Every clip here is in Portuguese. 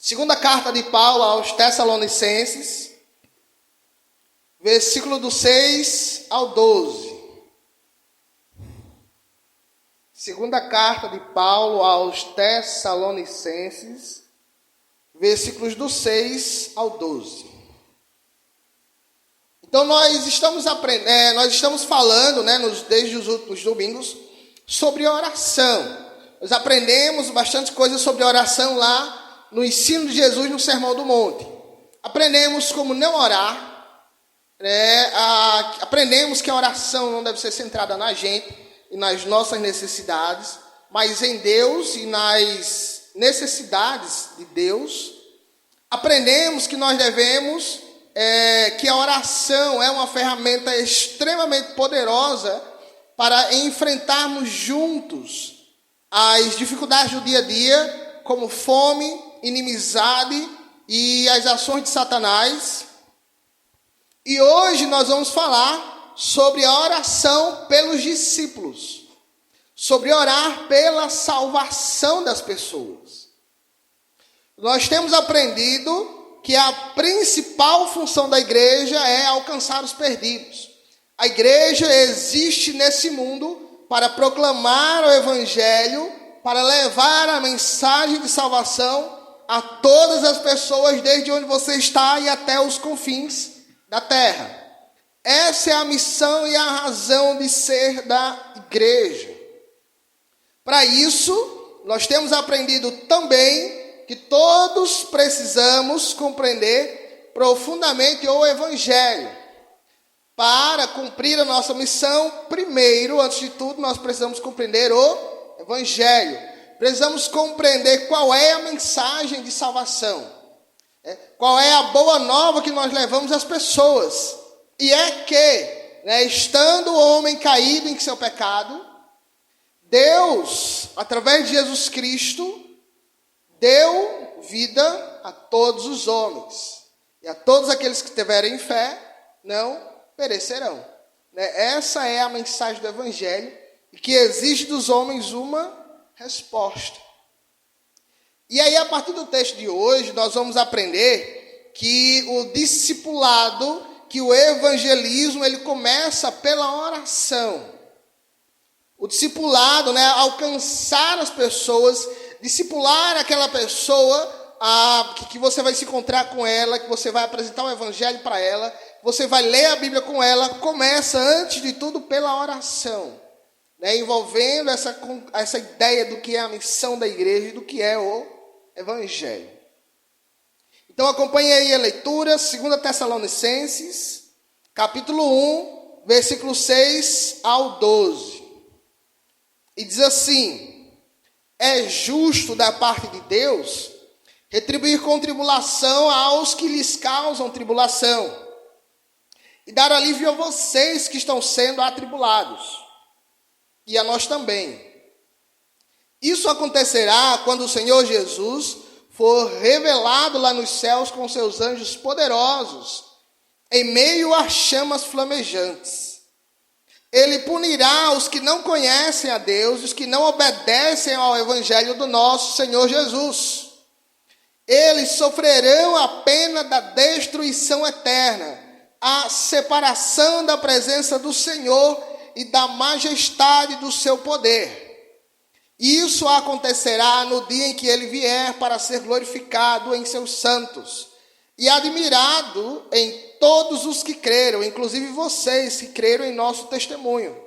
Segunda carta de Paulo aos Tessalonicenses, versículo do 6 ao 12. Segunda carta de Paulo aos Tessalonicenses, versículos do 6 ao 12. Então nós estamos falando, desde os últimos domingos, sobre oração. Nós aprendemos bastante coisa sobre oração lá no ensino de Jesus no Sermão do Monte. Aprendemos como não orar, aprendemos que a oração não deve ser centrada na gente e nas nossas necessidades, mas em Deus e nas necessidades de Deus. Aprendemos que nós devemos, que a oração é uma ferramenta extremamente poderosa para enfrentarmos juntos as dificuldades do dia a dia, como fome, inimizade e as ações de Satanás. E hoje nós vamos falar sobre a oração pelos discípulos, sobre orar pela salvação das pessoas. Nós temos aprendido que a principal função da igreja é alcançar os perdidos. A igreja existe nesse mundo para proclamar o evangelho, para levar a mensagem de salvação a todas as pessoas, desde onde você está e até os confins da terra. Essa é a missão e a razão de ser da igreja. Para isso, nós temos aprendido também que todos precisamos compreender profundamente o evangelho. Para cumprir a nossa missão, primeiro, antes de tudo, nós precisamos compreender o evangelho. Precisamos compreender qual é a mensagem de salvação. Qual é a boa nova que nós levamos às pessoas. E é que, estando o homem caído em seu pecado, Deus, através de Jesus Cristo, deu vida a todos os homens. E a todos aqueles que tiverem fé, não perecerão. Essa é a mensagem do evangelho, e que exige dos homens uma resposta. E aí, a partir do texto de hoje, nós vamos aprender que o discipulado, que o evangelismo, ele começa pela oração. O discipulado, alcançar as pessoas, discipular aquela pessoa, que você vai se encontrar com ela, que você vai apresentar o evangelho para ela, você vai ler a Bíblia com ela, começa antes de tudo pela oração. Envolvendo essa ideia do que é a missão da igreja e do que é o evangelho. Então acompanhe aí a leitura, 2 Tessalonicenses, capítulo 1, versículo 6 ao 12. E diz assim: é justo da parte de Deus retribuir com tribulação aos que lhes causam tribulação, e dar alívio a vocês que estão sendo atribulados, e a nós também. Isso acontecerá quando o Senhor Jesus for revelado lá nos céus com seus anjos poderosos, em meio a chamas flamejantes. Ele punirá os que não conhecem a Deus, os que não obedecem ao evangelho do nosso Senhor Jesus. Eles sofrerão a pena da destruição eterna, a separação da presença do Senhor e da majestade do seu poder. Isso acontecerá no dia em que ele vier para ser glorificado em seus santos e admirado em todos os que creram, inclusive vocês que creram em nosso testemunho.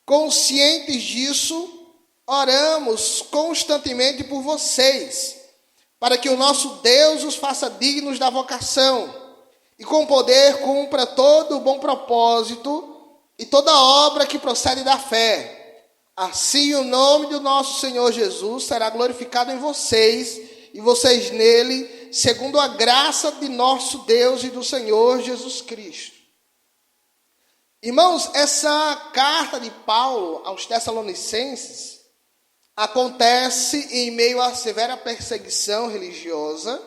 Conscientes disso, oramos constantemente por vocês, para que o nosso Deus os faça dignos da vocação e com poder cumpra todo o bom propósito e toda obra que procede da fé. Assim o nome do nosso Senhor Jesus será glorificado em vocês e vocês nele, segundo a graça de nosso Deus e do Senhor Jesus Cristo. Irmãos, essa carta de Paulo aos Tessalonicenses acontece em meio à severa perseguição religiosa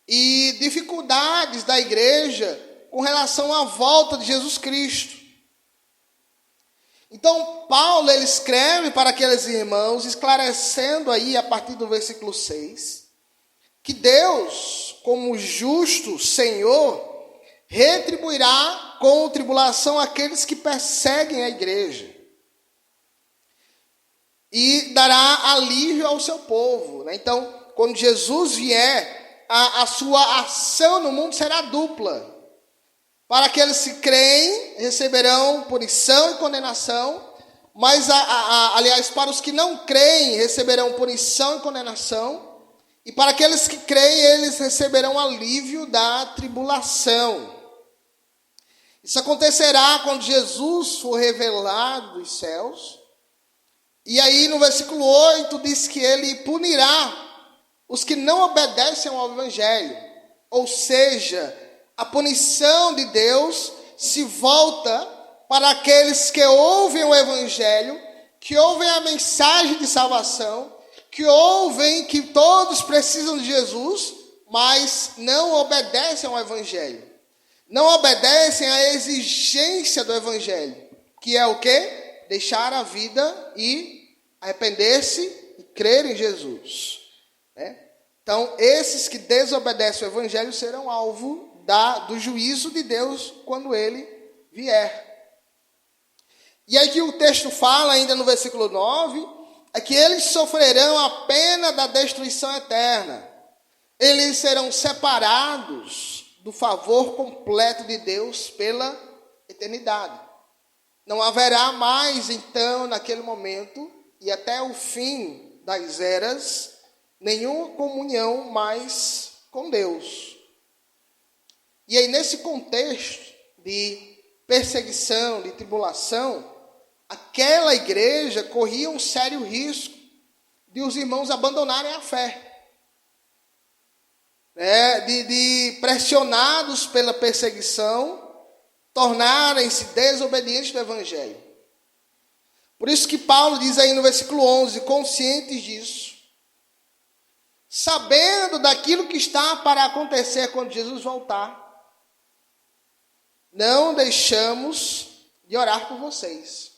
e dificuldades da igreja com relação à volta de Jesus Cristo. Então, Paulo, ele escreve para aqueles irmãos, esclarecendo aí, a partir do versículo 6, que Deus, como justo Senhor, retribuirá com tribulação aqueles que perseguem a igreja e dará alívio ao seu povo, né? Então, quando Jesus vier, a sua ação no mundo será dupla. Para aqueles que creem, receberão punição e condenação, mas, aliás, para os que não creem, receberão punição e condenação, e para aqueles que creem, eles receberão alívio da tribulação. Isso acontecerá quando Jesus for revelado dos céus. E aí no versículo 8 diz que ele punirá os que não obedecem ao evangelho. Ou seja, a punição de Deus se volta para aqueles que ouvem o evangelho, que ouvem a mensagem de salvação, que ouvem que todos precisam de Jesus, mas não obedecem ao evangelho. Não obedecem à exigência do evangelho, que é o quê? Deixar a vida e arrepender-se e crer em Jesus, né? Então, esses que desobedecem ao evangelho serão alvo do juízo de Deus quando ele vier. E aí que o texto fala, ainda no versículo 9, é que eles sofrerão a pena da destruição eterna. Eles serão separados do favor completo de Deus pela eternidade. Não haverá mais, então, naquele momento, e até o fim das eras, nenhuma comunhão mais com Deus. E aí, nesse contexto de perseguição, de tribulação, aquela igreja corria um sério risco de os irmãos abandonarem a fé. Pressionados pela perseguição, tornarem-se desobedientes do evangelho. Por isso que Paulo diz aí no versículo 11, conscientes disso, sabendo daquilo que está para acontecer quando Jesus voltar, não deixamos de orar por vocês.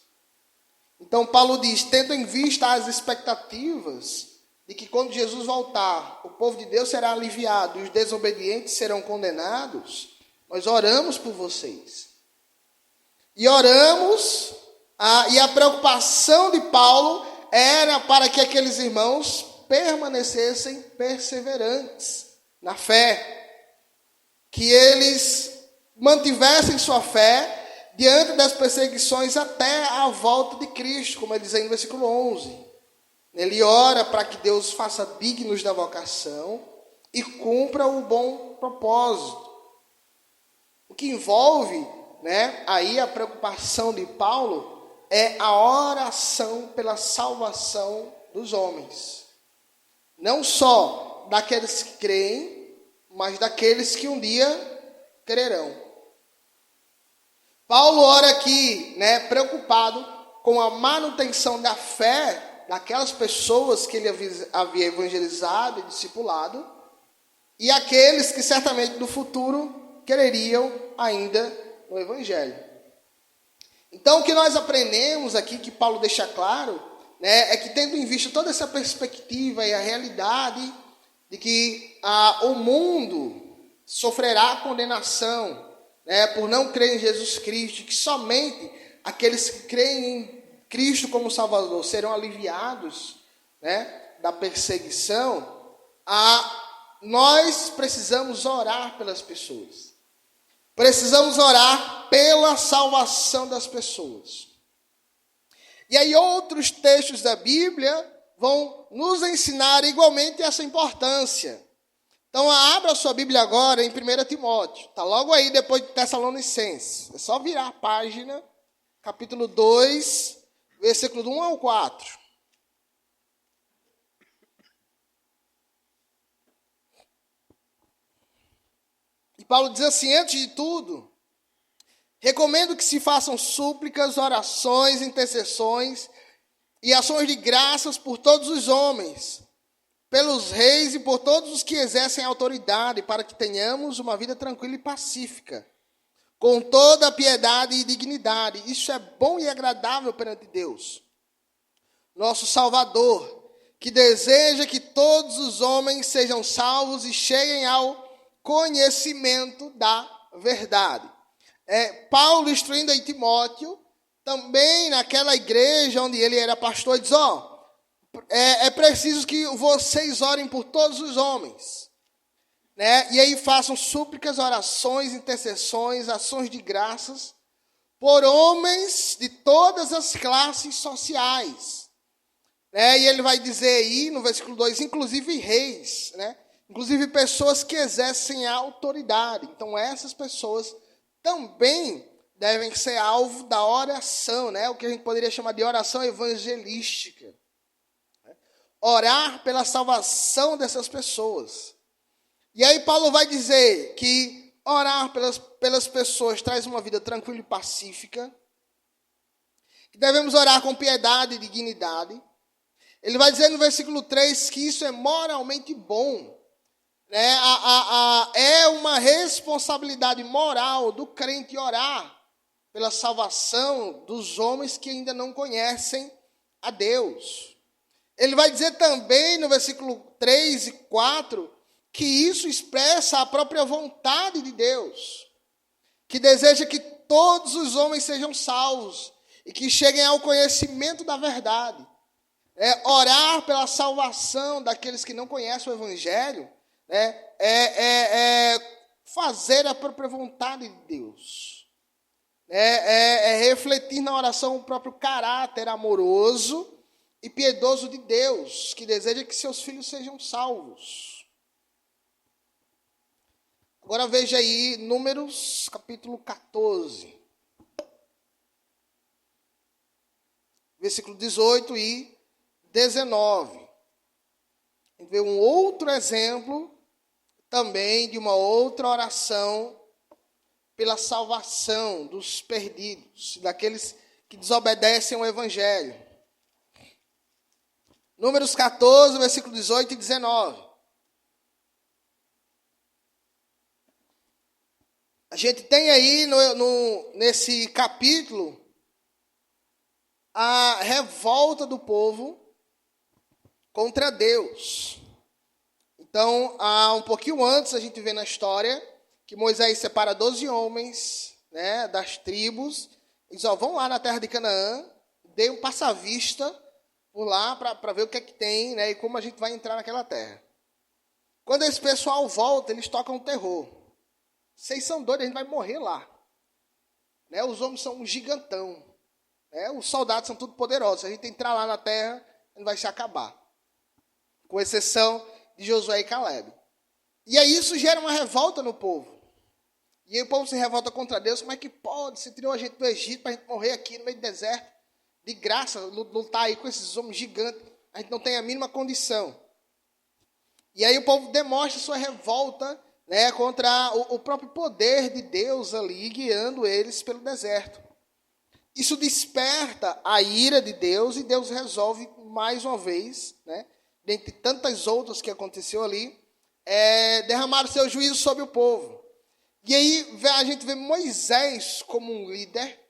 Então Paulo diz, tendo em vista as expectativas de que quando Jesus voltar, o povo de Deus será aliviado e os desobedientes serão condenados, nós oramos por vocês. E oramos, e a preocupação de Paulo era para que aqueles irmãos permanecessem perseverantes na fé, que eles mantivessem sua fé diante das perseguições até a volta de Cristo, como ele diz aí no versículo 11. Ele ora para que Deus faça dignos da vocação e cumpra o bom propósito. O que envolve, aí a preocupação de Paulo é a oração pela salvação dos homens. Não só daqueles que creem, mas daqueles que um dia crerão. Paulo ora aqui, preocupado com a manutenção da fé daquelas pessoas que ele havia evangelizado e discipulado, e aqueles que certamente no futuro creriam ainda no evangelho. Então, o que nós aprendemos aqui, que Paulo deixa claro, é que, tendo em vista toda essa perspectiva e a realidade de que o mundo sofrerá condenação, por não crer em Jesus Cristo, que somente aqueles que creem em Cristo como Salvador serão aliviados, da perseguição, nós precisamos orar pelas pessoas. Precisamos orar pela salvação das pessoas. E aí outros textos da Bíblia vão nos ensinar igualmente essa importância. Então abra a sua Bíblia agora em 1 Timóteo. Está logo aí depois de Tessalonicenses. É só virar a página, capítulo 2, versículo do 1 ao 4. E Paulo diz assim, antes de tudo, recomendo que se façam súplicas, orações, intercessões e ações de graças por todos os homens, pelos reis e por todos os que exercem autoridade, para que tenhamos uma vida tranquila e pacífica, com toda a piedade e dignidade. Isso é bom e agradável perante Deus, nosso Salvador, que deseja que todos os homens sejam salvos e cheguem ao conhecimento da verdade. Paulo instruindo aí Timóteo, também naquela igreja onde ele era pastor, diz, é preciso que vocês orem por todos os homens, né? E aí façam súplicas, orações, intercessões, ações de graças, por homens de todas as classes sociais. E ele vai dizer aí, no versículo 2, inclusive reis, né? Inclusive pessoas que exercem a autoridade. Então, essas pessoas também devem ser alvo da oração, né? O que a gente poderia chamar de oração evangelística. Orar pela salvação dessas pessoas. E aí Paulo vai dizer que orar pelas pessoas traz uma vida tranquila e pacífica, que devemos orar com piedade e dignidade. Ele vai dizer no versículo 3 que isso é moralmente bom. É uma responsabilidade moral do crente orar pela salvação dos homens que ainda não conhecem a Deus. Ele vai dizer também no versículo 3 e 4 que isso expressa a própria vontade de Deus, que deseja que todos os homens sejam salvos e que cheguem ao conhecimento da verdade. Orar pela salvação daqueles que não conhecem o Evangelho, fazer a própria vontade de Deus. Refletir na oração o próprio caráter amoroso e piedoso de Deus, que deseja que seus filhos sejam salvos. Agora veja aí Números capítulo 14. Versículo 18 e 19. A gente vê um outro exemplo também de uma outra oração pela salvação dos perdidos, daqueles que desobedecem ao Evangelho. Números 14, versículo 18 e 19. A gente tem aí nesse capítulo a revolta do povo contra Deus. Então, um pouquinho antes, a gente vê na história que Moisés separa 12 homens, né, das tribos, e diz, vão lá na terra de Canaã, dê um passa-vista por lá para ver o que é que tem, né, e como a gente vai entrar naquela terra. Quando esse pessoal volta, eles tocam terror. Vocês são doidos, a gente vai morrer lá. Os homens são um gigantão. Os soldados são tudo poderosos. Se a gente entrar lá na terra, a gente vai se acabar. Com exceção de Josué e Caleb. E aí isso gera uma revolta no povo. E aí o povo se revolta contra Deus. Como é que pode? Você tirou a gente do Egito para a gente morrer aqui no meio do deserto. De graça, lutar aí com esses homens gigantes. A gente não tem a mínima condição. E aí o povo demonstra sua revolta, né, contra o próprio poder de Deus ali, guiando eles pelo deserto. Isso desperta a ira de Deus e Deus resolve mais uma vez, né, dentre tantas outras que aconteceu ali, derramar o seu juízo sobre o povo. E aí a gente vê Moisés como um líder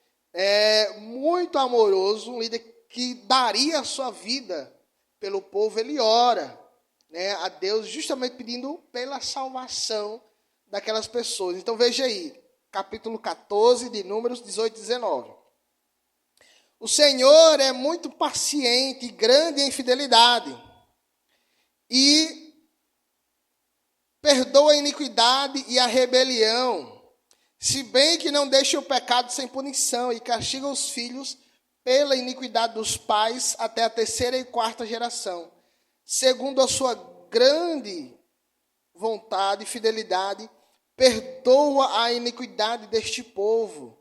muito amoroso, um líder que daria a sua vida pelo povo. Ele ora, né, a Deus justamente pedindo pela salvação daquelas pessoas. Então veja aí, capítulo 14 de Números 18 e 19. O Senhor é muito paciente e grande em fidelidade, e perdoa a iniquidade e a rebelião, se bem que não deixa o pecado sem punição, e castiga os filhos pela iniquidade dos pais até a 3ª e 4ª geração. Segundo a sua grande vontade e fidelidade, perdoa a iniquidade deste povo,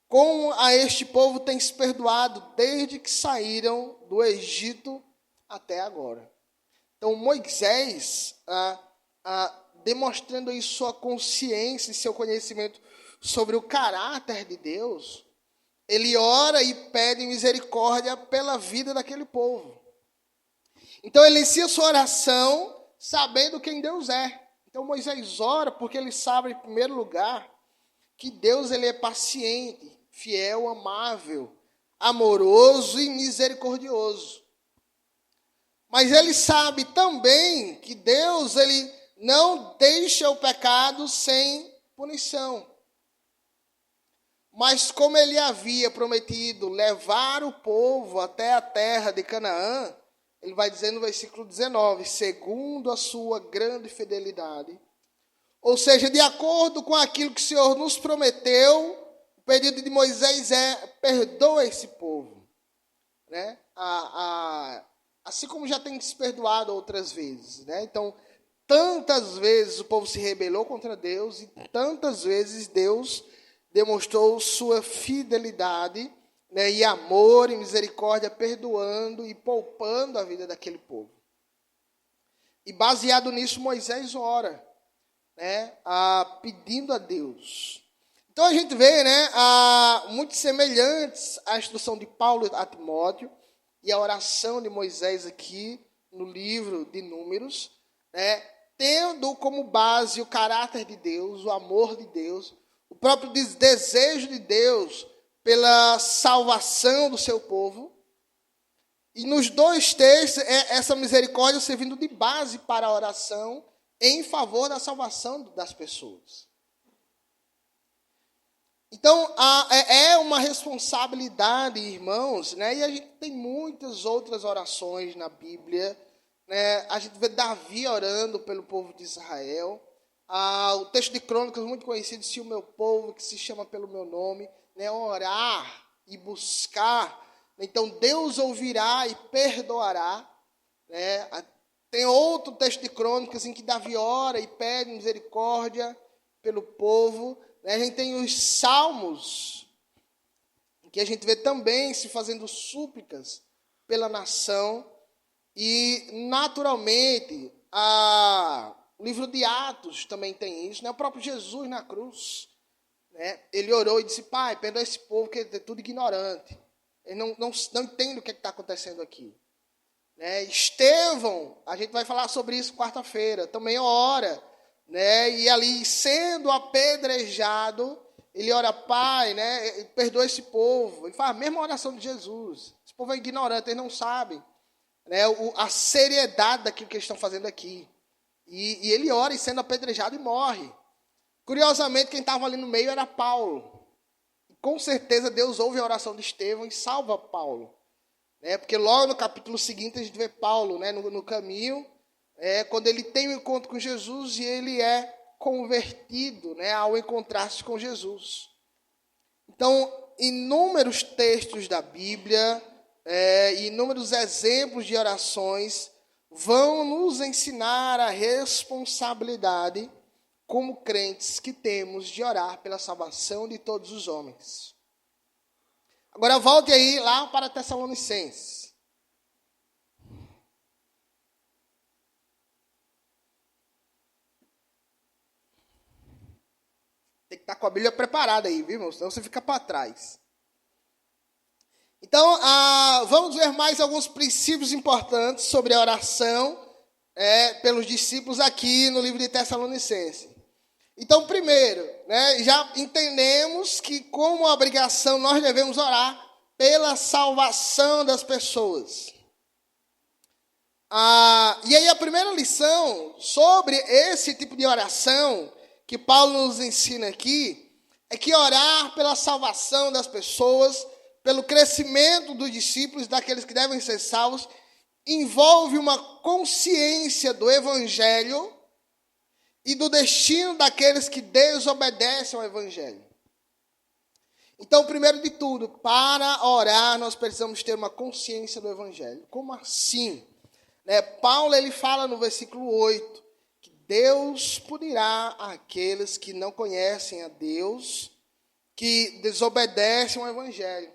como a este povo tens perdoado desde que saíram do Egito até agora. Então Moisés, demonstrando aí sua consciência e seu conhecimento sobre o caráter de Deus, ele ora e pede misericórdia pela vida daquele povo. Então ele inicia sua oração sabendo quem Deus é. Então Moisés ora porque ele sabe, em primeiro lugar, que Deus ele é paciente, fiel, amável, amoroso e misericordioso. Mas ele sabe também que Deus, ele não deixa o pecado sem punição. Mas como ele havia prometido levar o povo até a terra de Canaã, ele vai dizer no versículo 19, segundo a sua grande fidelidade. Ou seja, de acordo com aquilo que o Senhor nos prometeu, o pedido de Moisés é: perdoa esse povo. Né? Assim como já tem se perdoado outras vezes. Né? Então, tantas vezes o povo se rebelou contra Deus e tantas vezes Deus demonstrou sua fidelidade, né, e amor e misericórdia, perdoando e poupando a vida daquele povo. E baseado nisso, Moisés ora, né, pedindo a Deus. Então a gente vê, né, muito semelhantes à instrução de Paulo a Timóteo e a oração de Moisés aqui no livro de Números, né, tendo como base o caráter de Deus, o amor de Deus, o próprio desejo de Deus pela salvação do seu povo. E nos dois textos, essa misericórdia servindo de base para a oração em favor da salvação das pessoas. Então, é uma responsabilidade, irmãos, né? E a gente tem muitas outras orações na Bíblia, né? A gente vê Davi orando pelo povo de Israel. O texto de Crônicas, muito conhecido: se o meu povo, que se chama pelo meu nome, né, orar e buscar, então Deus ouvirá e perdoará. Né? Tem outro texto de Crônicas em que Davi ora e pede misericórdia pelo povo. Né? A gente tem os Salmos, em que a gente vê também se fazendo súplicas pela nação. E, naturalmente, o livro de Atos também tem isso, né? O próprio Jesus na cruz, né? Ele orou e disse: Pai, perdoa esse povo que é tudo ignorante. Ele não entende o que está acontecendo aqui. Né? Estevão, a gente vai falar sobre isso quarta-feira, também ora. Né? E ali, sendo apedrejado, ele ora: Pai, né? Perdoa esse povo. Ele faz a mesma oração de Jesus. Esse povo é ignorante, eles não sabem, né, a seriedade daquilo que eles estão fazendo aqui. E ele ora e sendo apedrejado e morre. Curiosamente, quem estava ali no meio era Paulo. E com certeza Deus ouve a oração de Estevão e salva Paulo. Né? Porque logo no capítulo seguinte a gente vê Paulo, né, no caminho, quando ele tem um encontro com Jesus e ele é convertido, né, ao encontrar-se com Jesus. Então, inúmeros textos da Bíblia, inúmeros exemplos de orações vão nos ensinar a responsabilidade como crentes que temos de orar pela salvação de todos os homens. Agora volte aí lá para Tessalonicenses. Tem que estar com a Bíblia preparada aí, viu, irmão? Senão você fica para trás. Então, vamos ver mais alguns princípios importantes sobre a oração pelos discípulos aqui no livro de Tessalonicenses. Então, primeiro, né, já entendemos que como obrigação nós devemos orar pela salvação das pessoas. E aí a primeira lição sobre esse tipo de oração que Paulo nos ensina aqui é que orar pela salvação das pessoas, pelo crescimento dos discípulos, daqueles que devem ser salvos, envolve uma consciência do Evangelho e do destino daqueles que desobedecem ao Evangelho. Então, primeiro de tudo, para orar, nós precisamos ter uma consciência do Evangelho. Como assim? Paulo ele fala no versículo 8, que Deus punirá aqueles que não conhecem a Deus, que desobedecem ao Evangelho.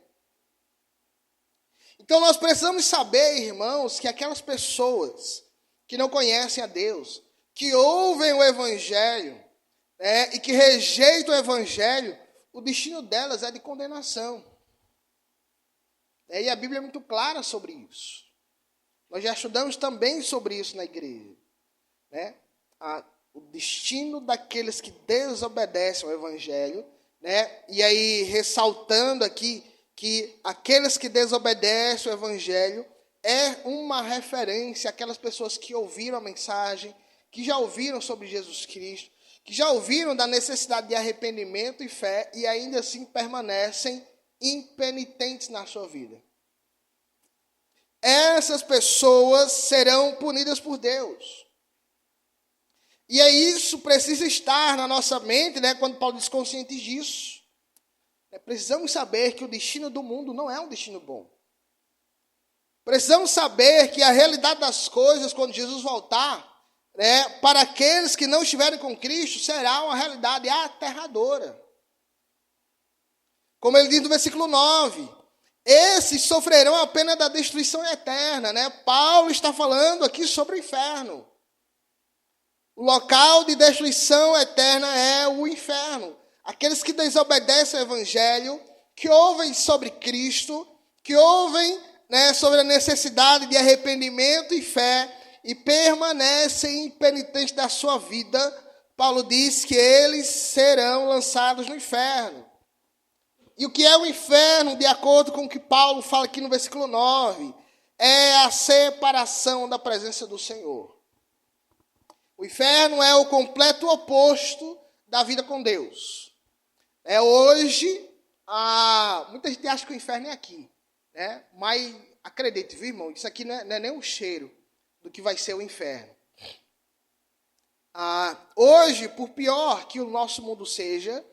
Então, nós precisamos saber, irmãos, que aquelas pessoas que não conhecem a Deus, que ouvem o Evangelho, e que rejeitam o Evangelho, o destino delas é de condenação. E a Bíblia é muito clara sobre isso. Nós já estudamos também sobre isso na igreja. O destino daqueles que desobedecem ao Evangelho, e aí ressaltando aqui, que aqueles que desobedecem o Evangelho é uma referência àquelas pessoas que ouviram a mensagem, que já ouviram sobre Jesus Cristo, que já ouviram da necessidade de arrependimento e fé e ainda assim permanecem impenitentes na sua vida. Essas pessoas serão punidas por Deus. E é isso precisa estar na nossa mente, né, quando Paulo diz conscientes disso. Precisamos saber que o destino do mundo não é um destino bom. Precisamos saber que a realidade das coisas, quando Jesus voltar, para aqueles que não estiverem com Cristo, será uma realidade aterradora. Como ele diz no versículo 9, esses sofrerão a pena da destruição eterna. Paulo está falando aqui sobre o inferno. O local de destruição eterna é o inferno. Aqueles que desobedecem ao Evangelho, que ouvem sobre Cristo, que ouvem sobre a necessidade de arrependimento e fé, e permanecem impenitentes da sua vida, Paulo diz que eles serão lançados no inferno. E o que é o inferno, de acordo com o que Paulo fala aqui no versículo 9, é a separação da presença do Senhor. O inferno é o completo oposto da vida com Deus. Hoje, muita gente acha que o inferno é aqui, mas acredite, viu, irmão, isso aqui não é nem um cheiro do que vai ser o inferno. Hoje, por pior que o nosso mundo seja,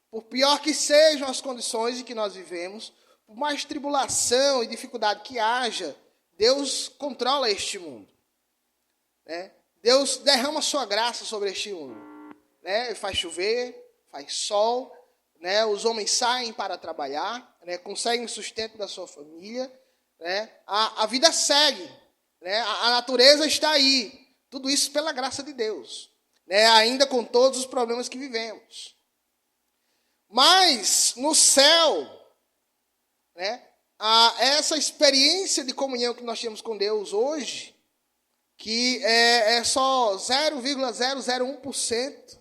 por pior que sejam as condições em que nós vivemos, por mais tribulação e dificuldade que haja, Deus controla este mundo. Deus derrama sua graça sobre este mundo. Faz chover, faz sol, os homens saem para trabalhar, conseguem o sustento da sua família, a vida segue, a natureza está aí. Tudo isso pela graça de Deus, ainda com todos os problemas que vivemos. Mas no céu, essa experiência de comunhão que nós temos com Deus hoje, que é só 0,001%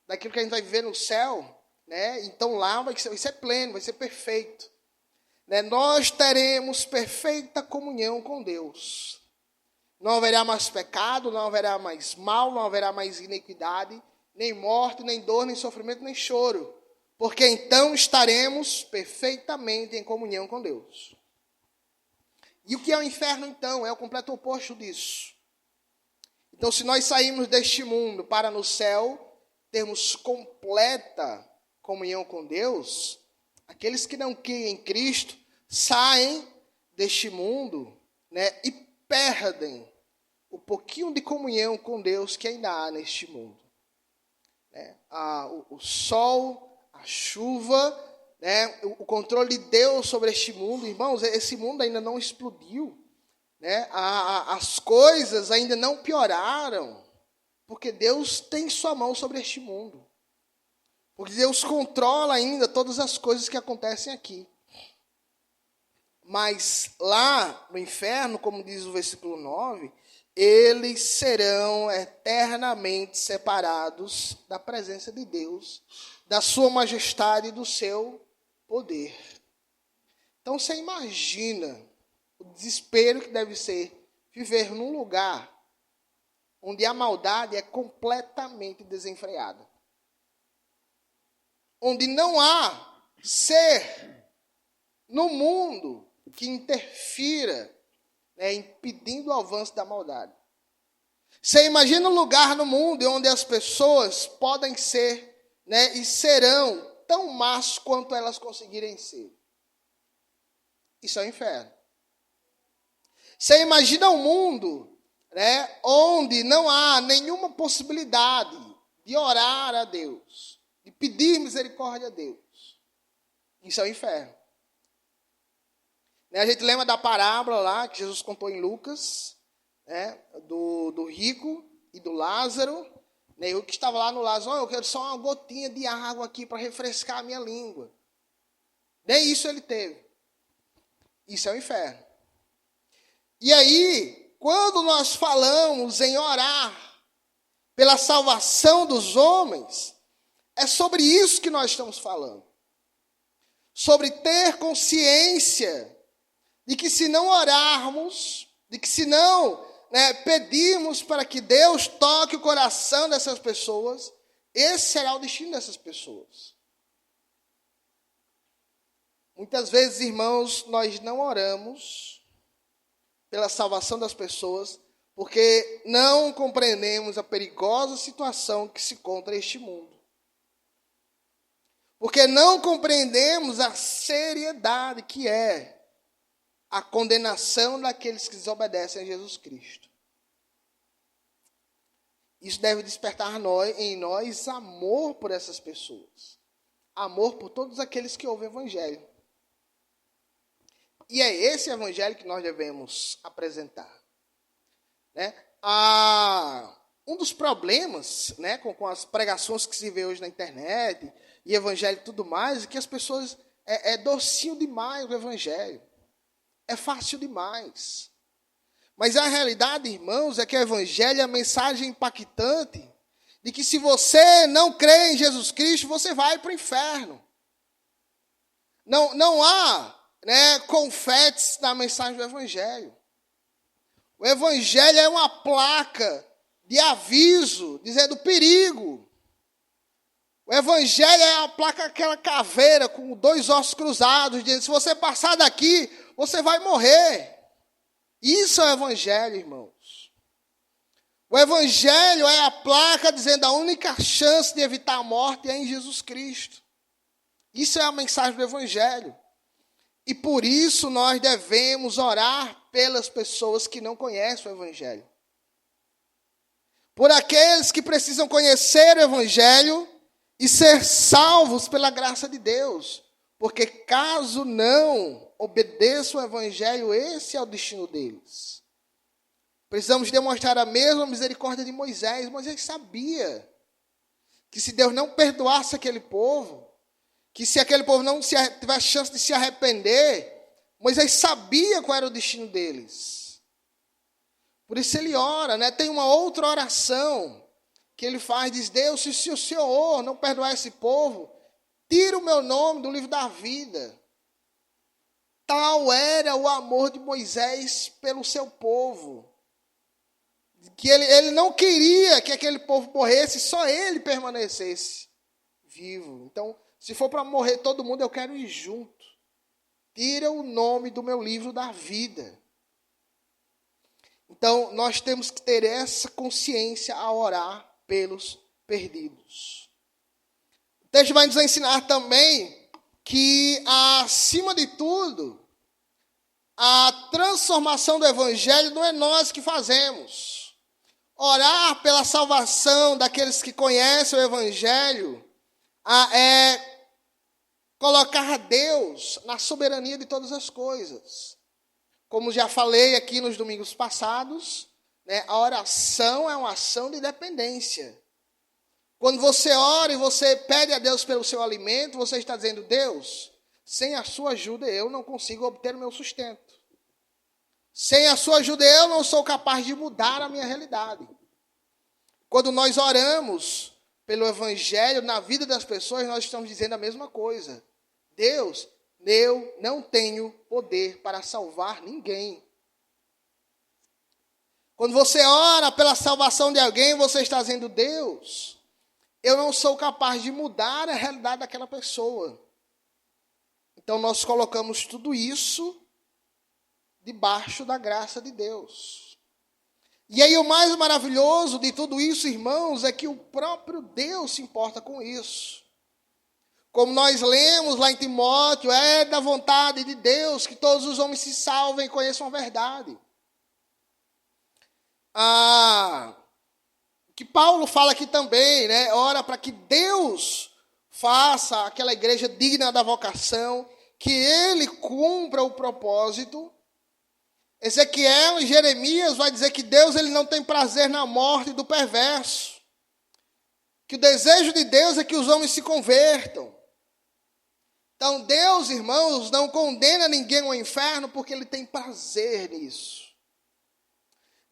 daquilo que a gente vai viver no céu, então lá vai ser pleno, vai ser perfeito. Nós teremos perfeita comunhão com Deus. Não haverá mais pecado, não haverá mais mal, não haverá mais iniquidade, nem morte, nem dor, nem sofrimento, nem choro. Porque então estaremos perfeitamente em comunhão com Deus. E o que é o inferno, então? É o completo oposto disso. Então, se nós sairmos deste mundo para no céu, termos completa comunhão com Deus, aqueles que não creem em Cristo saem deste mundo, e perdem o pouquinho de comunhão com Deus que ainda há neste mundo. O sol, a chuva, o controle de Deus sobre este mundo. Irmãos, esse mundo ainda não explodiu. As coisas ainda não pioraram, porque Deus tem sua mão sobre este mundo. Porque Deus controla ainda todas as coisas que acontecem aqui. Mas lá no inferno, como diz o versículo 9, eles serão eternamente separados da presença de Deus, da sua majestade e do seu poder. Então você imagina o desespero que deve ser viver num lugar onde a maldade é completamente desenfreada. Onde não há ser no mundo que interfira, impedindo o avanço da maldade. Você imagina um lugar no mundo onde as pessoas podem ser, e serão tão más quanto elas conseguirem ser. Isso é o inferno. Você imagina um mundo, onde não há nenhuma possibilidade de orar a Deus, de pedir misericórdia a Deus. Isso é o inferno. A gente lembra da parábola lá que Jesus contou em Lucas, do rico e do Lázaro. O que estava lá no Lázaro, eu quero só uma gotinha de água aqui para refrescar a minha língua. Nem isso ele teve. Isso é o inferno. E aí, quando nós falamos em orar pela salvação dos homens, é sobre isso que nós estamos falando. Sobre ter consciência de que se não orarmos de que se não, né, pedirmos para que Deus toque o coração dessas pessoas, esse será o destino dessas pessoas. Muitas vezes, irmãos, nós não oramos pela salvação das pessoas porque não compreendemos a perigosa situação que se encontra este mundo. Porque não compreendemos a seriedade que é a condenação daqueles que desobedecem a Jesus Cristo. Isso deve despertar em nós amor por essas pessoas. Amor por todos aqueles que ouvem o Evangelho. E é esse Evangelho que nós devemos apresentar. Né? Um dos problemas, né, com as pregações que se vê hoje na internet, e Evangelho e tudo mais, é que as pessoas... É docinho demais o Evangelho. É fácil demais. Mas a realidade, irmãos, é que o Evangelho é a mensagem impactante de que se você não crê em Jesus Cristo, você vai para o inferno. Não há, né, confetes na mensagem do Evangelho. O Evangelho é uma placa de aviso, dizendo perigo. O Evangelho é a placa, aquela caveira com 2 ossos cruzados, dizendo, se você passar daqui, você vai morrer. Isso é o Evangelho, irmãos. O Evangelho é a placa dizendo a única chance de evitar a morte é em Jesus Cristo. Isso é a mensagem do Evangelho. E por isso nós devemos orar pelas pessoas que não conhecem o Evangelho. Por aqueles que precisam conhecer o Evangelho e ser salvos pela graça de Deus. Porque caso não obedeçam o Evangelho, esse é o destino deles. Precisamos demonstrar a mesma misericórdia de Moisés. Moisés sabia que se Deus não perdoasse aquele povo, que se aquele povo não tivesse chance de se arrepender, Moisés sabia qual era o destino deles. Por isso ele ora, né? Tem uma outra oração que ele faz, diz, Deus, se o Senhor não perdoar esse povo, tira o meu nome do livro da vida. Tal era o amor de Moisés pelo seu povo. Que ele não queria que aquele povo morresse, só ele permanecesse vivo. Então, se for para morrer todo mundo, eu quero ir junto. Tira o nome do meu livro da vida. Então, nós temos que ter essa consciência ao orar pelos perdidos. O texto vai nos ensinar também que, acima de tudo, a transformação do Evangelho não é nós que fazemos. Orar pela salvação daqueles que conhecem o Evangelho é colocar Deus na soberania de todas as coisas. Como já falei aqui nos domingos passados, né, a oração é uma ação de dependência. Quando você ora e você pede a Deus pelo seu alimento, você está dizendo, Deus, sem a sua ajuda eu não consigo obter o meu sustento. Sem a sua ajuda eu não sou capaz de mudar a minha realidade. Quando nós oramos pelo Evangelho na vida das pessoas, nós estamos dizendo a mesma coisa. Deus, eu não tenho poder para salvar ninguém. Quando você ora pela salvação de alguém, você está dizendo, Deus, eu não sou capaz de mudar a realidade daquela pessoa. Então nós colocamos tudo isso debaixo da graça de Deus. E aí o mais maravilhoso de tudo isso, irmãos, é que o próprio Deus se importa com isso. Como nós lemos lá em Timóteo, é da vontade de Deus que todos os homens se salvem e conheçam a verdade. Que Paulo fala aqui também, né? Ora para que Deus faça aquela igreja digna da vocação, que ele cumpra o propósito. Ezequiel e Jeremias vai dizer que Deus ele não tem prazer na morte do perverso. Que o desejo de Deus é que os homens se convertam. Então Deus, irmãos, não condena ninguém ao inferno porque ele tem prazer nisso.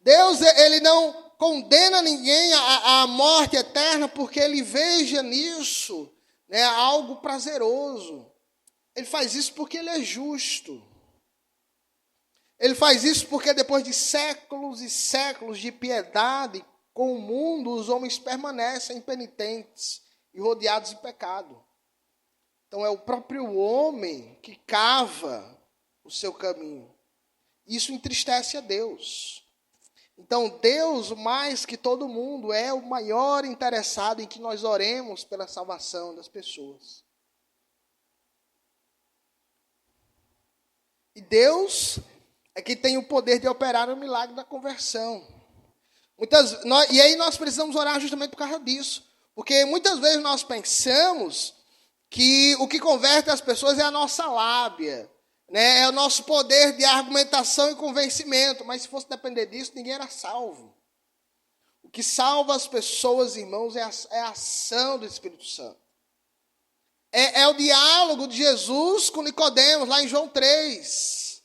Deus, ele não condena ninguém à morte eterna porque ele veja nisso, né, algo prazeroso. Ele faz isso porque ele é justo. Ele faz isso porque depois de séculos e séculos de piedade com o mundo, os homens permanecem impenitentes e rodeados de pecado. Então é o próprio homem que cava o seu caminho. Isso entristece a Deus. Então Deus, mais que todo mundo, é o maior interessado em que nós oremos pela salvação das pessoas. E Deus é que tem o poder de operar o milagre da conversão. E aí nós precisamos orar justamente por causa disso. Porque muitas vezes nós pensamos que o que converte as pessoas é a nossa lábia, né? É o nosso poder de argumentação e convencimento. Mas se fosse depender disso, ninguém era salvo. O que salva as pessoas, irmãos, é a ação do Espírito Santo. É o diálogo de Jesus com Nicodemos, lá em João 3.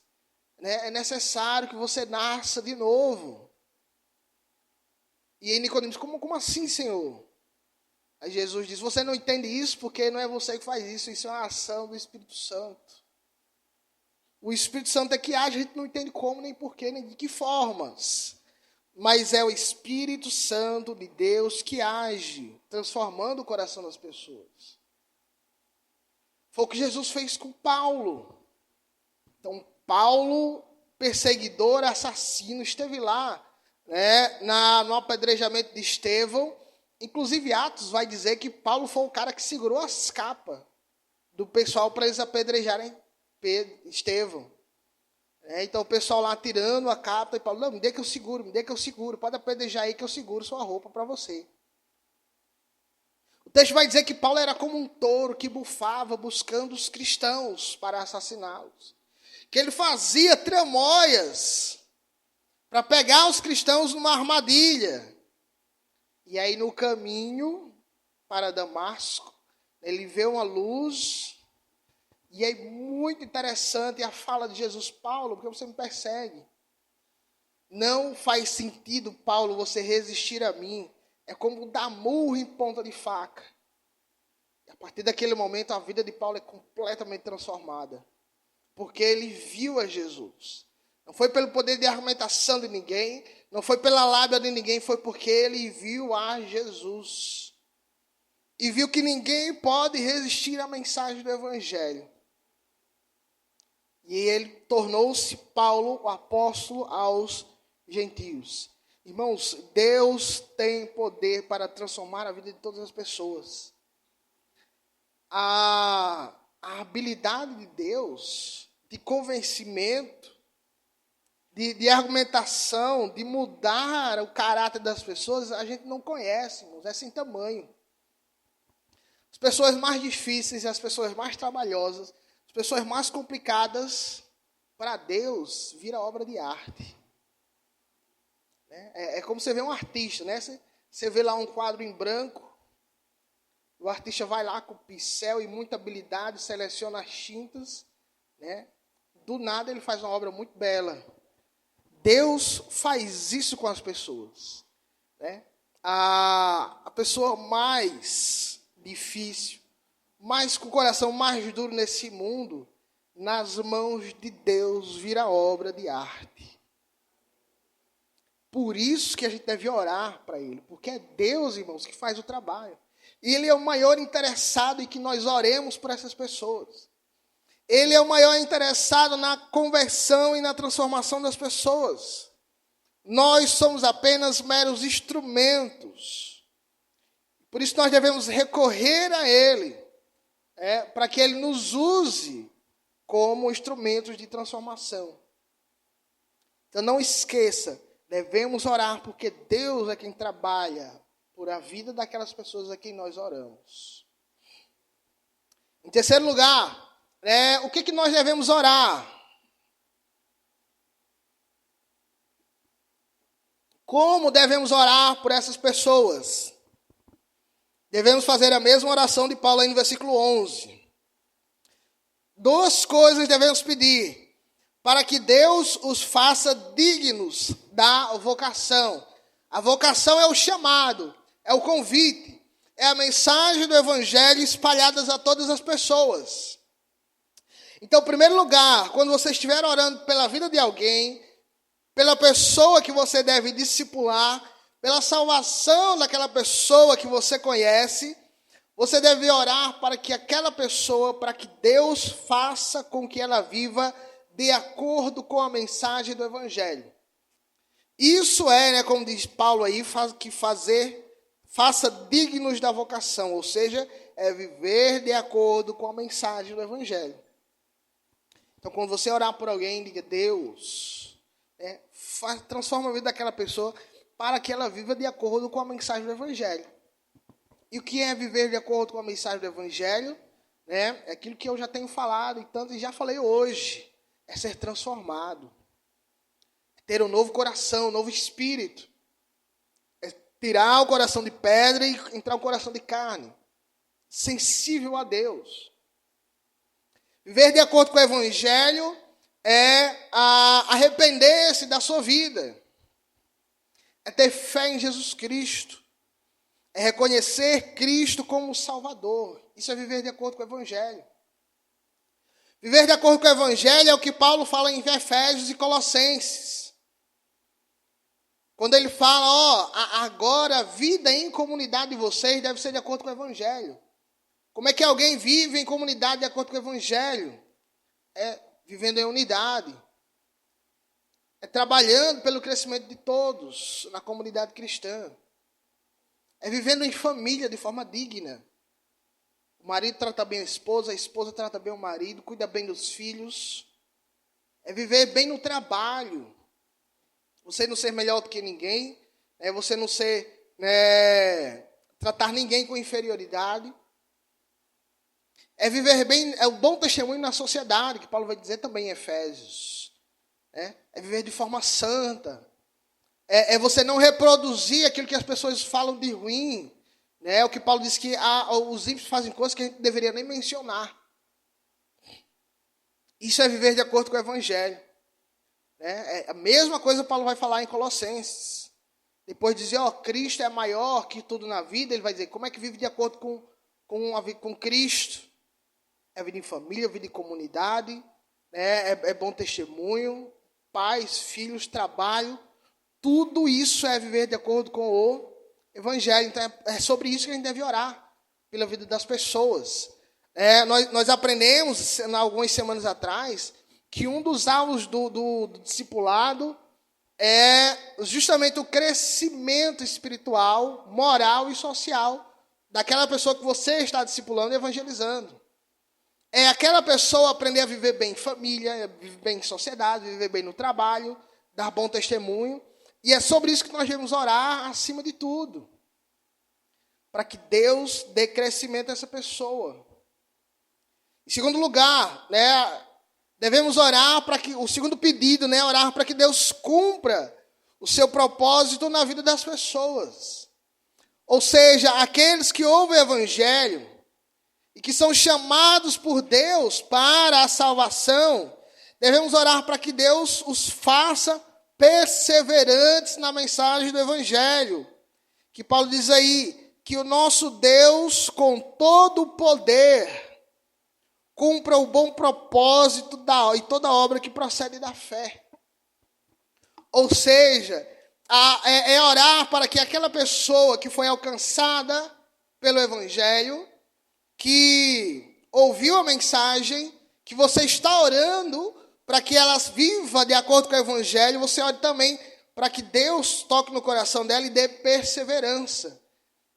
É necessário que você nasça de novo. E aí Nicodemos diz, como assim, Senhor? Aí Jesus diz, você não entende isso porque não é você que faz isso, isso é uma ação do Espírito Santo. O Espírito Santo é que age, a gente não entende como, nem porquê, nem de que formas. Mas é o Espírito Santo de Deus que age, transformando o coração das pessoas. Foi o que Jesus fez com Paulo. Então, Paulo, perseguidor, assassino, esteve lá, né, no apedrejamento de Estevão. Inclusive, Atos vai dizer que Paulo foi o cara que segurou as capas do pessoal para eles apedrejarem Estevão. Então, o pessoal lá tirando a capa, e Paulo, não, me dê que eu seguro, pode apedrejar aí que eu seguro sua roupa para você. O texto vai dizer que Paulo era como um touro que bufava buscando os cristãos para assassiná-los. Que ele fazia tramóias para pegar os cristãos numa armadilha. E aí no caminho para Damasco, ele vê uma luz. E é muito interessante a fala de Jesus, Paulo, porque você me persegue. Não faz sentido, Paulo, você resistir a mim. É como dar murro em ponta de faca. E a partir daquele momento, a vida de Paulo é completamente transformada. Porque ele viu a Jesus. Não foi pelo poder de argumentação de ninguém, não foi pela lábia de ninguém, foi porque ele viu a Jesus. E viu que ninguém pode resistir à mensagem do Evangelho. E ele tornou-se Paulo, o apóstolo aos gentios. Irmãos, Deus tem poder para transformar a vida de todas as pessoas. A habilidade de Deus, de convencimento, de argumentação, de mudar o caráter das pessoas, a gente não conhece, irmãos, é sem tamanho. As pessoas mais difíceis, as pessoas mais trabalhosas, as pessoas mais complicadas, para Deus, vira obra de arte. É como você vê um artista, né? Você vê lá um quadro em branco, o artista vai lá com pincel e muita habilidade, seleciona as tintas, né? Do nada ele faz uma obra muito bela. Deus faz isso com as pessoas, né? A pessoa mais difícil, mais com o coração mais duro nesse mundo, nas mãos de Deus vira obra de arte. Por isso que a gente deve orar para Ele, porque é Deus, irmãos, que faz o trabalho. E Ele é o maior interessado em que nós oremos por essas pessoas. Ele é o maior interessado na conversão e na transformação das pessoas. Nós somos apenas meros instrumentos. Por isso nós devemos recorrer a Ele, para que Ele nos use como instrumentos de transformação. Então não esqueça, devemos orar porque Deus é quem trabalha por a vida daquelas pessoas a quem nós oramos. Em terceiro lugar, o que nós devemos orar? Como devemos orar por essas pessoas? Devemos fazer a mesma oração de Paulo aí no versículo 11. Duas coisas devemos pedir para que Deus os faça dignos da vocação. A vocação é o chamado, é o convite, é a mensagem do Evangelho espalhada a todas as pessoas. Então, em primeiro lugar, quando você estiver orando pela vida de alguém, pela pessoa que você deve discipular, pela salvação daquela pessoa que você conhece, você deve orar para que aquela pessoa, para que Deus faça com que ela viva de acordo com a mensagem do Evangelho. Isso é, como diz Paulo aí, faça dignos da vocação, ou seja, é viver de acordo com a mensagem do Evangelho. Então, quando você orar por alguém, diga: Deus, transforma a vida daquela pessoa para que ela viva de acordo com a mensagem do Evangelho. E o que é viver de acordo com a mensagem do Evangelho? É aquilo que eu já tenho falado e já falei hoje. É ser transformado. É ter um novo coração, um novo espírito. É tirar o coração de pedra e entrar o coração de carne. Sensível a Deus. Viver de acordo com o Evangelho é arrepender-se da sua vida. É ter fé em Jesus Cristo. É reconhecer Cristo como Salvador. Isso é viver de acordo com o Evangelho. Viver de acordo com o Evangelho é o que Paulo fala em Efésios e Colossenses. Quando ele fala, agora a vida em comunidade de vocês deve ser de acordo com o Evangelho. Como é que alguém vive em comunidade de acordo com o Evangelho? É vivendo em unidade. É trabalhando pelo crescimento de todos na comunidade cristã. É vivendo em família de forma digna. O marido trata bem a esposa trata bem o marido, cuida bem dos filhos. É viver bem no trabalho. Você não ser melhor do que ninguém. Você não tratar ninguém com inferioridade. É viver bem, é o bom testemunho na sociedade, que Paulo vai dizer também em Efésios. É viver de forma santa. É você não reproduzir aquilo que as pessoas falam de ruim. O que Paulo diz que os ímpios fazem coisas que a gente não deveria nem mencionar. Isso é viver de acordo com o Evangelho. É a mesma coisa que Paulo vai falar em Colossenses. Depois de dizer, Cristo é maior que tudo na vida, ele vai dizer, como é que vive de acordo com Cristo? É vida em família, vida em comunidade, é bom testemunho, pais, filhos, trabalho. Tudo isso é viver de acordo com o Evangelho. Então, é sobre isso que a gente deve orar, pela vida das pessoas. Nós aprendemos, algumas semanas atrás, que um dos alvos do discipulado é justamente o crescimento espiritual, moral e social daquela pessoa que você está discipulando e evangelizando. É aquela pessoa aprender a viver bem em família, viver bem em sociedade, viver bem no trabalho, dar bom testemunho. E é sobre isso que nós devemos orar acima de tudo. Para que Deus dê crescimento a essa pessoa. Em segundo lugar, devemos orar para que, o segundo pedido, orar para que Deus cumpra o seu propósito na vida das pessoas. Ou seja, aqueles que ouvem o Evangelho e que são chamados por Deus para a salvação, devemos orar para que Deus os faça perseverantes na mensagem do Evangelho. Que Paulo diz aí, que o nosso Deus, com todo o poder, cumpra o bom propósito e toda obra que procede da fé. Ou seja, é orar para que aquela pessoa que foi alcançada pelo Evangelho, que ouviu a mensagem, que você está orando para que ela viva de acordo com o Evangelho, você ore também para que Deus toque no coração dela e dê perseverança,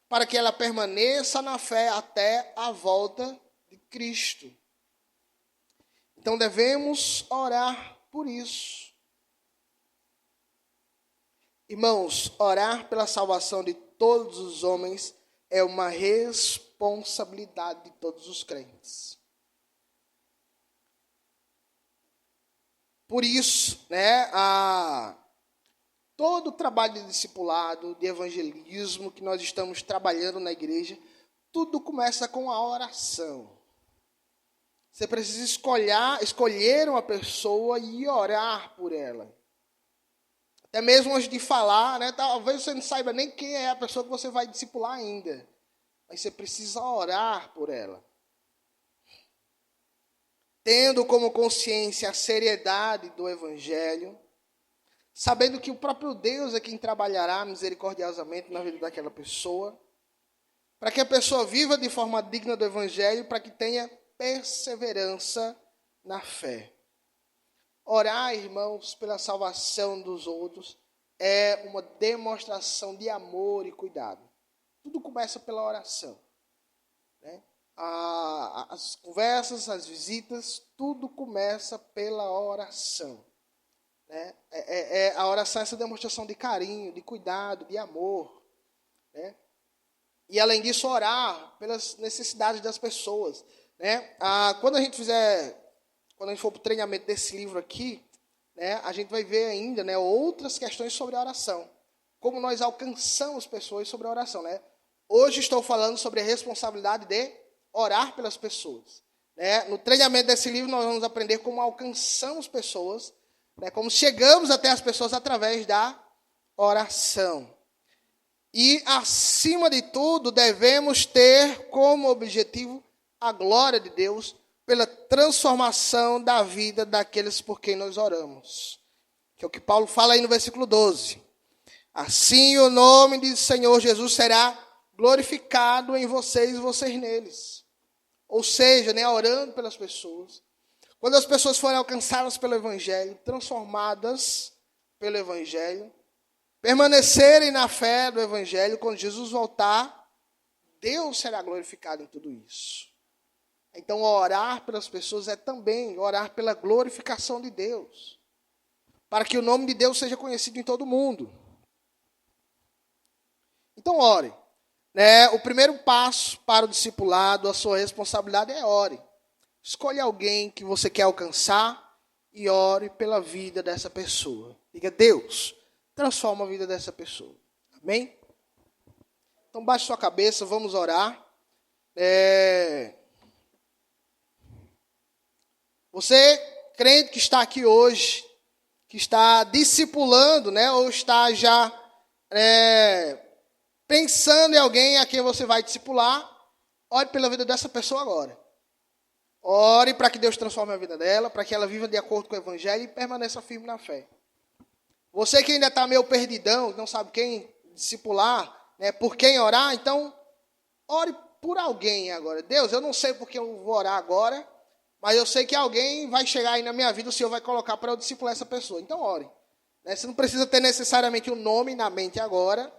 para que ela permaneça na fé até a volta de Cristo. Então devemos orar por isso. Irmãos, orar pela salvação de todos os homens é uma responsabilidade de todos os crentes. Por isso, todo o trabalho de discipulado, de evangelismo que nós estamos trabalhando na igreja, tudo começa com a oração. Você precisa escolher uma pessoa e orar por ela. Até mesmo antes de falar, talvez você não saiba nem quem é a pessoa que você vai discipular ainda. Mas você precisa orar por ela. tendo como consciência a seriedade do Evangelho, sabendo que o próprio Deus é quem trabalhará misericordiosamente na vida daquela pessoa, para que a pessoa viva de forma digna do Evangelho, para que tenha perseverança na fé. Orar, irmãos, pela salvação dos outros é uma demonstração de amor e cuidado. Tudo começa pela oração, né? As conversas, as visitas, tudo começa pela oração, né? A oração é essa demonstração de carinho, de cuidado, de amor, né? E além disso, orar pelas necessidades das pessoas, né? Quando a gente for para o treinamento desse livro aqui, né, a gente vai ver ainda, né, outras questões sobre a oração. Como nós alcançamos pessoas sobre a oração, né? Hoje estou falando sobre a responsabilidade de orar pelas pessoas, né? No treinamento desse livro nós vamos aprender como alcançamos pessoas, né, como chegamos até as pessoas através da oração. E, acima de tudo, devemos ter como objetivo a glória de Deus pela transformação da vida daqueles por quem nós oramos. Que é o que Paulo fala aí no versículo 12. Assim o nome do Senhor Jesus será glorificado em vocês e vocês neles. Ou seja, né, orando pelas pessoas. Quando as pessoas forem alcançadas pelo Evangelho, transformadas pelo Evangelho, permanecerem na fé do Evangelho, quando Jesus voltar, Deus será glorificado em tudo isso. Então, orar pelas pessoas é também orar pela glorificação de Deus, para que o nome de Deus seja conhecido em todo o mundo. Então, ore. Né? O primeiro passo para o discipulado, a sua responsabilidade é ore. Escolha alguém que você quer alcançar e ore pela vida dessa pessoa. Diga, Deus, transforma a vida dessa pessoa. Amém? Então, baixe sua cabeça, vamos orar. Você, crente que está aqui hoje, que está discipulando, né, ou está já pensando em alguém a quem você vai discipular, ore pela vida dessa pessoa agora. Ore para que Deus transforme a vida dela, para que ela viva de acordo com o Evangelho e permaneça firme na fé. Você que ainda está meio perdidão, não sabe quem discipular, né, por quem orar, então ore por alguém agora. Deus, eu não sei por que eu vou orar agora, mas eu sei que alguém vai chegar aí na minha vida, o Senhor vai colocar para eu discipular essa pessoa. Então ore. Né? Você não precisa ter necessariamente um nome na mente agora.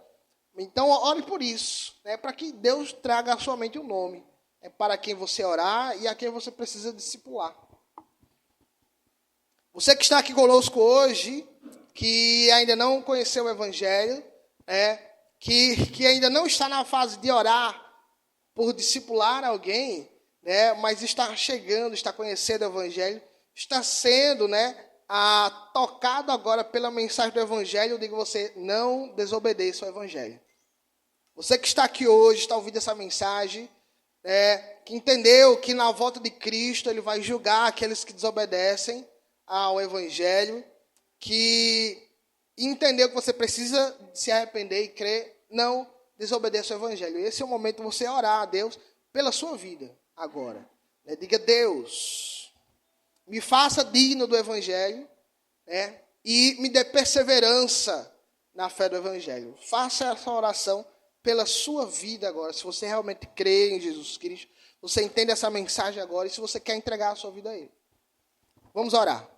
Então ore por isso, né? Para que Deus traga à sua mente um nome. Para quem você orar e a quem você precisa discipular. Você que está aqui conosco hoje, que ainda não conheceu o Evangelho, que ainda não está na fase de orar por discipular alguém, né, mas está chegando, está conhecendo o Evangelho, está sendo, né, tocado agora pela mensagem do Evangelho, eu digo a você, não desobedeça ao Evangelho. Você que está aqui hoje, está ouvindo essa mensagem, que entendeu que na volta de Cristo ele vai julgar aqueles que desobedecem ao Evangelho, que entendeu que você precisa se arrepender e crer, não desobedeça ao Evangelho. Esse é o momento de você orar a Deus pela sua vida agora. Diga, Deus, me faça digno do Evangelho, e me dê perseverança na fé do Evangelho. Faça essa oração pela sua vida agora. Se você realmente crê em Jesus Cristo, você entende essa mensagem agora e se você quer entregar a sua vida a Ele. Vamos orar.